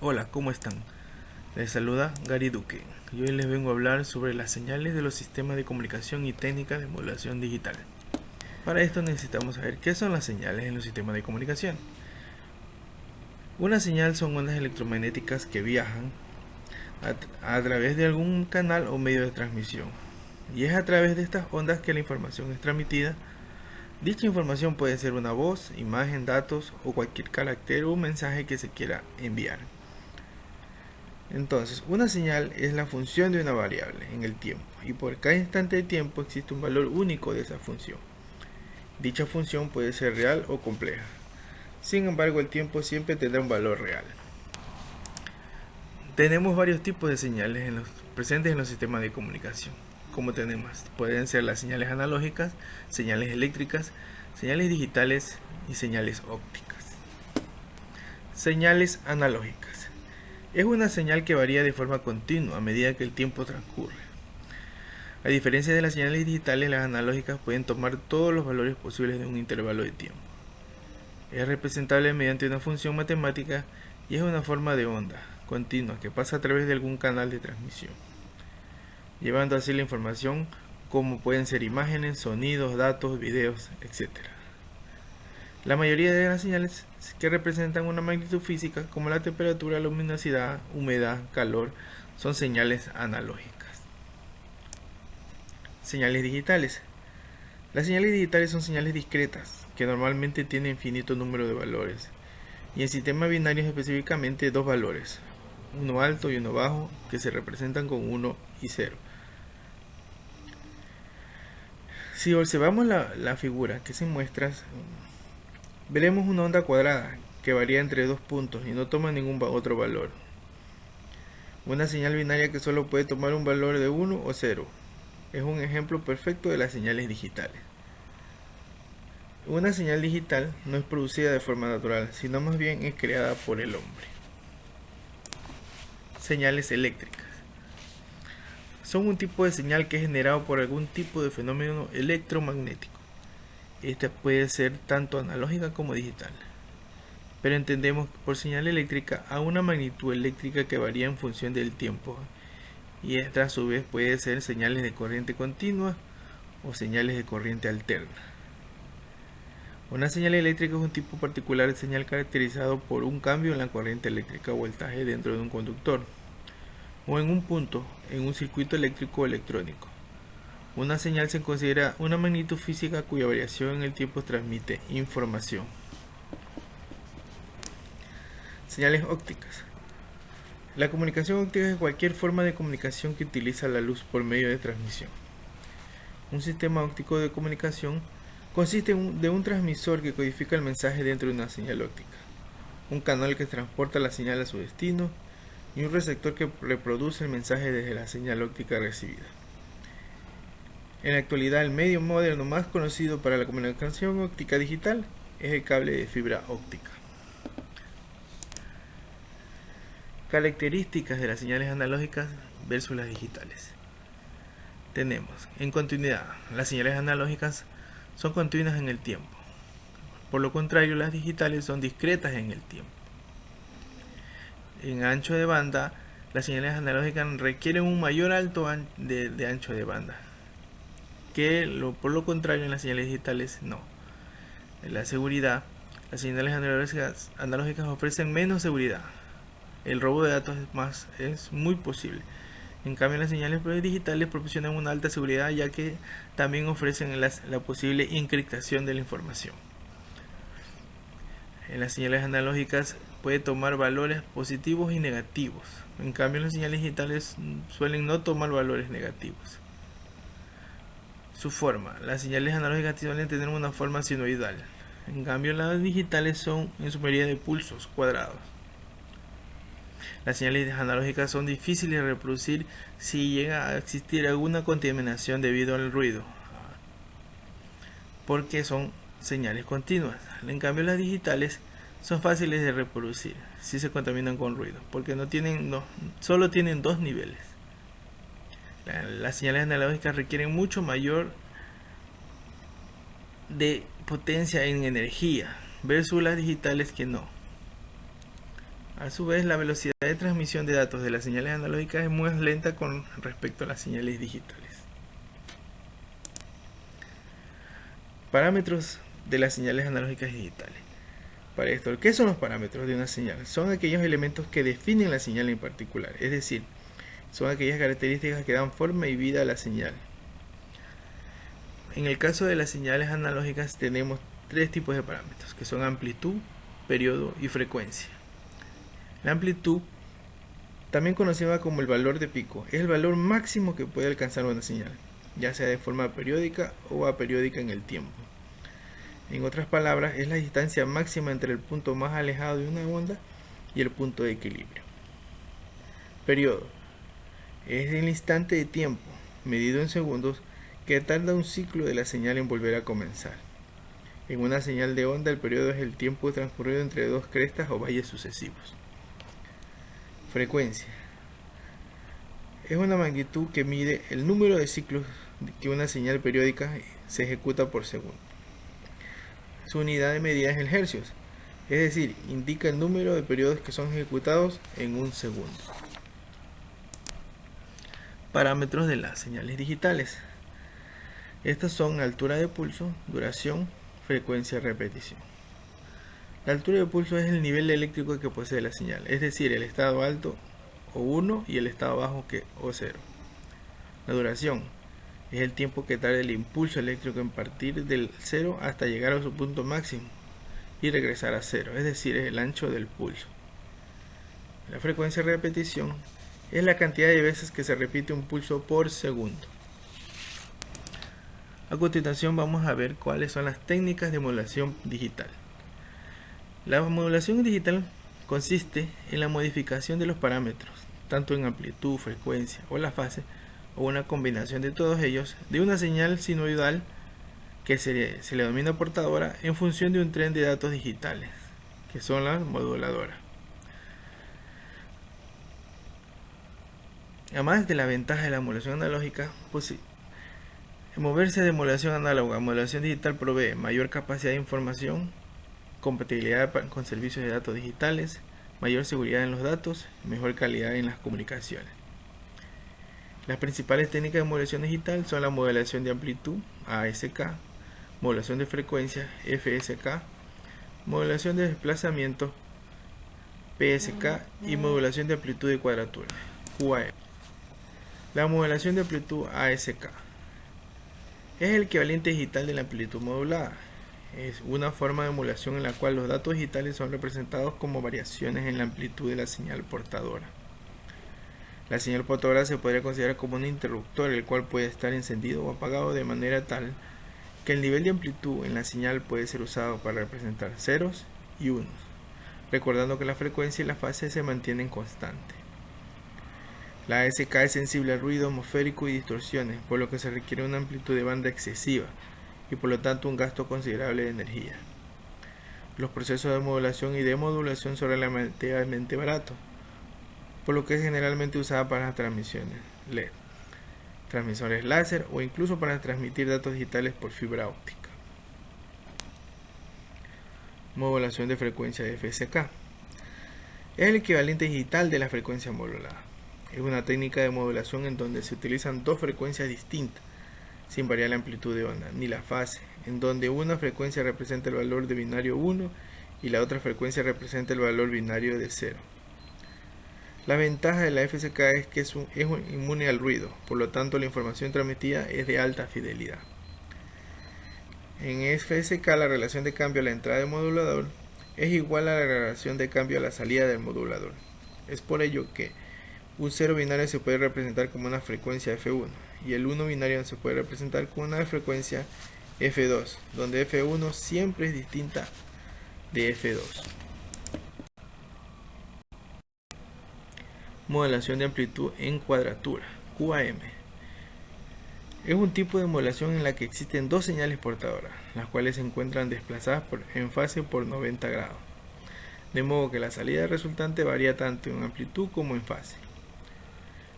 Hola, ¿cómo están? Les saluda Gary Duque y hoy les vengo a hablar sobre las señales de los sistemas de comunicación y técnicas de modulación digital. Para esto necesitamos saber qué son las señales en los sistemas de comunicación. Una señal son ondas electromagnéticas que viajan a través de algún canal o medio de transmisión, y es a través de estas ondas que la información es transmitida. Dicha información puede ser una voz, imagen, datos o cualquier carácter o mensaje que se quiera enviar. Entonces, una señal es la función de una variable en el tiempo, y por cada instante de tiempo existe un valor único de esa función. Dicha función puede ser real o compleja. Sin embargo, el tiempo siempre tendrá un valor real. Tenemos varios tipos de señales presentes en los sistemas de comunicación. Como tenemos, pueden ser las señales analógicas, señales eléctricas, señales digitales y señales ópticas. Señales analógicas. Es una señal que varía de forma continua a medida que el tiempo transcurre. A diferencia de las señales digitales, las analógicas pueden tomar todos los valores posibles de un intervalo de tiempo. Es representable mediante una función matemática y es una forma de onda continua que pasa a través de algún canal de transmisión, llevando así la información como pueden ser imágenes, sonidos, datos, videos, etc. La mayoría de las señales que representan una magnitud física, como la temperatura, luminosidad, humedad, calor, son señales analógicas. Señales digitales. Las señales digitales son señales discretas, que normalmente tienen infinito número de valores, y en sistemas binarios específicamente dos valores, uno alto y uno bajo, que se representan con 1 y 0. Si observamos la figura que se muestra, veremos una onda cuadrada que varía entre dos puntos y no toma ningún otro valor. Una señal binaria que solo puede tomar un valor de 1 o 0. Es un ejemplo perfecto de las señales digitales. Una señal digital no es producida de forma natural, sino más bien es creada por el hombre. Señales eléctricas. Son un tipo de señal que es generado por algún tipo de fenómeno electromagnético. Esta puede ser tanto analógica como digital. Pero entendemos por señal eléctrica a una magnitud eléctrica que varía en función del tiempo, y esta a su vez puede ser señales de corriente continua o señales de corriente alterna. Una señal eléctrica es un tipo particular de señal caracterizado por un cambio en la corriente eléctrica o voltaje dentro de un conductor, o en un punto en un circuito eléctrico o electrónico. Una señal se considera una magnitud física cuya variación en el tiempo transmite información. Señales ópticas. La comunicación óptica es cualquier forma de comunicación que utiliza la luz por medio de transmisión. Un sistema óptico de comunicación consiste de un transmisor que codifica el mensaje dentro de una señal óptica, un canal que transporta la señal a su destino y un receptor que reproduce el mensaje desde la señal óptica recibida. En la actualidad, el medio moderno más conocido para la comunicación óptica digital es el cable de fibra óptica. Características de las señales analógicas versus las digitales. Tenemos, en continuidad, las señales analógicas son continuas en el tiempo. Por lo contrario, las digitales son discretas en el tiempo. En ancho de banda, las señales analógicas requieren un mayor alto de ancho de banda, por lo contrario en las señales digitales no. En la seguridad, las señales analógicas ofrecen menos seguridad. El robo de datos es muy posible. En cambio, las señales digitales proporcionan una alta seguridad, ya que también ofrecen la posible encriptación de la información. En las señales analógicas puede tomar valores positivos y negativos. En cambio, las señales digitales suelen no tomar valores negativos. Su forma. Las señales analógicas suelen tener una forma sinusoidal. En cambio, las digitales son en su mayoría de pulsos cuadrados. Las señales analógicas son difíciles de reproducir si llega a existir alguna contaminación debido al ruido, porque son señales continuas. En cambio, las digitales son fáciles de reproducir si se contaminan con ruido, porque solo tienen dos niveles. Las señales analógicas requieren mucho mayor de potencia en energía versus las digitales que no. A su vez, la velocidad de transmisión de datos de las señales analógicas es muy lenta con respecto a las señales digitales. Parámetros de las señales analógicas y digitales. Para esto, ¿qué son los parámetros de una señal? Son aquellos elementos que definen la señal en particular, es decir, son aquellas características que dan forma y vida a la señal. En el caso de las señales analógicas tenemos tres tipos de parámetros, que son amplitud, periodo y frecuencia. La amplitud, también conocida como el valor de pico, es el valor máximo que puede alcanzar una señal, ya sea de forma periódica o aperiódica en el tiempo. En otras palabras, es la distancia máxima entre el punto más alejado de una onda y el punto de equilibrio. Periodo es el instante de tiempo, medido en segundos, que tarda un ciclo de la señal en volver a comenzar. En una señal de onda, el periodo es el tiempo transcurrido entre dos crestas o valles sucesivos. Frecuencia es una magnitud que mide el número de ciclos que una señal periódica se ejecuta por segundo. Su unidad de medida es el hercios, es decir, indica el número de periodos que son ejecutados en un segundo. Parámetros de las señales digitales. Estas son altura de pulso, duración, frecuencia y repetición. La altura de pulso es el nivel eléctrico que posee la señal, es decir, el estado alto o 1 y el estado bajo o 0. La duración es el tiempo que tarda el impulso eléctrico en partir del 0 hasta llegar a su punto máximo y regresar a 0, es decir, es el ancho del pulso. La frecuencia de repetición es la cantidad de veces que se repite un pulso por segundo. A continuación vamos a ver cuáles son las técnicas de modulación digital. La modulación digital consiste en la modificación de los parámetros, tanto en amplitud, frecuencia o la fase, o una combinación de todos ellos, de una señal sinusoidal que se le denomina portadora en función de un tren de datos digitales, que son las moduladoras. Además de la ventaja de la modulación analógica, moverse de modulación análoga a modulación digital provee mayor capacidad de información, compatibilidad con servicios de datos digitales, mayor seguridad en los datos, mejor calidad en las comunicaciones. Las principales técnicas de modulación digital son la modulación de amplitud, ASK, modulación de frecuencia, FSK, modulación de desplazamiento, PSK, y modulación de amplitud de cuadratura, QAM. La modulación de amplitud ASK es el equivalente digital de la amplitud modulada. Es una forma de modulación en la cual los datos digitales son representados como variaciones en la amplitud de la señal portadora. La señal portadora se podría considerar como un interruptor, el cual puede estar encendido o apagado de manera tal que el nivel de amplitud en la señal puede ser usado para representar ceros y unos, recordando que la frecuencia y la fase se mantienen constantes. La ASK es sensible al ruido atmosférico y distorsiones, por lo que se requiere una amplitud de banda excesiva y por lo tanto un gasto considerable de energía. Los procesos de modulación y demodulación son relativamente baratos, por lo que es generalmente usada para las transmisiones LED, transmisores láser o incluso para transmitir datos digitales por fibra óptica. Modulación de frecuencia de FSK es el equivalente digital de la frecuencia modulada. Es una técnica de modulación en donde se utilizan dos frecuencias distintas, sin variar la amplitud de onda, ni la fase, en donde una frecuencia representa el valor de binario 1 y la otra frecuencia representa el valor binario de 0. La ventaja de la FSK es que es inmune al ruido, por lo tanto la información transmitida es de alta fidelidad. En FSK la relación de cambio a la entrada del modulador es igual a la relación de cambio a la salida del modulador. Es por ello que un 0 binario se puede representar como una frecuencia F1 y el 1 binario se puede representar como una frecuencia F2, donde F1 siempre es distinta de F2. Modulación de amplitud en cuadratura, QAM. Es un tipo de modulación en la que existen dos señales portadoras, las cuales se encuentran desplazadas en fase por 90 grados, de modo que la salida resultante varía tanto en amplitud como en fase.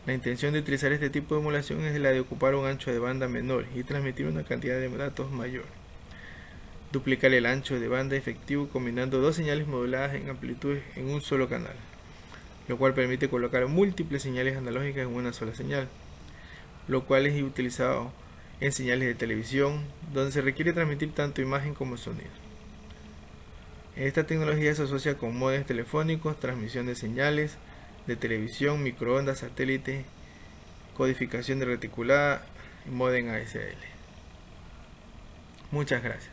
La intención de utilizar este tipo de modulación es la de ocupar un ancho de banda menor y transmitir una cantidad de datos mayor. duplicar el ancho de banda efectivo combinando dos señales moduladas en amplitudes en un solo canal, lo cual permite colocar múltiples señales analógicas en una sola señal, lo cual es utilizado en señales de televisión, donde se requiere transmitir tanto imagen como sonido. Esta tecnología se asocia con módems telefónicos, transmisión de señales de televisión, microondas, satélite, codificación de reticulada y módem ASL. Muchas gracias.